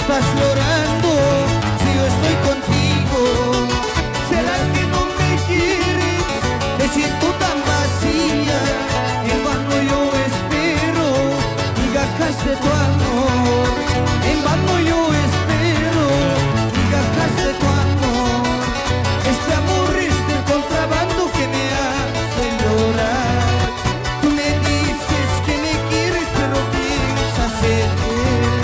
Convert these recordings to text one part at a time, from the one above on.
estás llorando si yo estoy contigo? ¿Será que no me quieres? Te siento tan vacía, en vano yo espero migajas de tu amor. En vano yo espero migajas de tu amor. Este amor es del contrabando que me hace llorar. Tú me dices que me quieres pero piensas en él.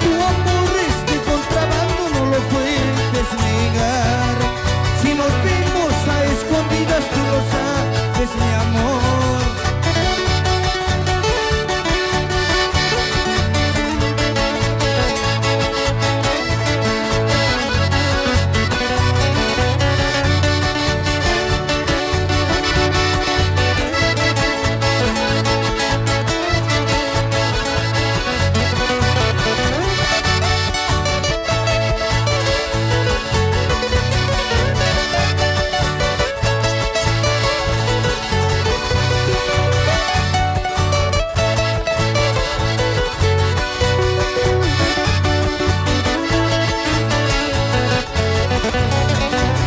Tu amor es de contrabando, no lo puedes negar. Si nos vemos a escondidas tú lo sabes, mi amor.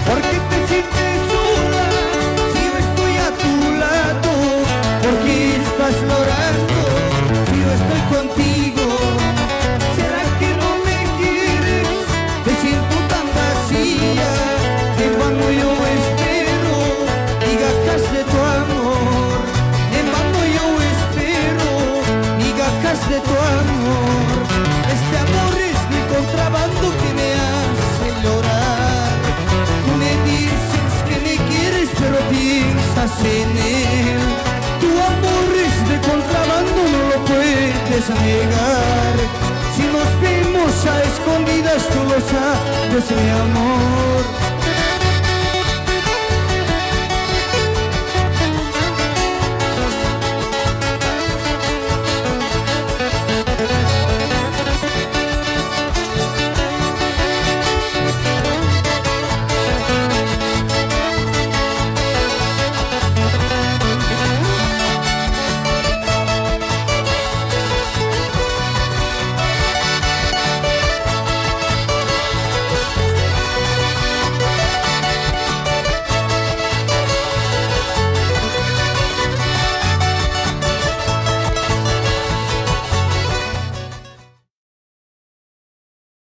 ¿Por qué te sientes sola si yo estoy a tu lado? ¿Por qué estás llorando si yo estoy contigo? ¿Será que no me quieres? Te siento tan vacía, en vano yo espero migajas de tu amor. En vano yo espero migajas de tu amor. Este amor es mi contrabando que me hace llorar. Tú me dices que me quieres pero piensas en él. Tu amor es de contrabando, no lo puedes negar. Si nos vemos a escondidas tú lo sabes, mi amor.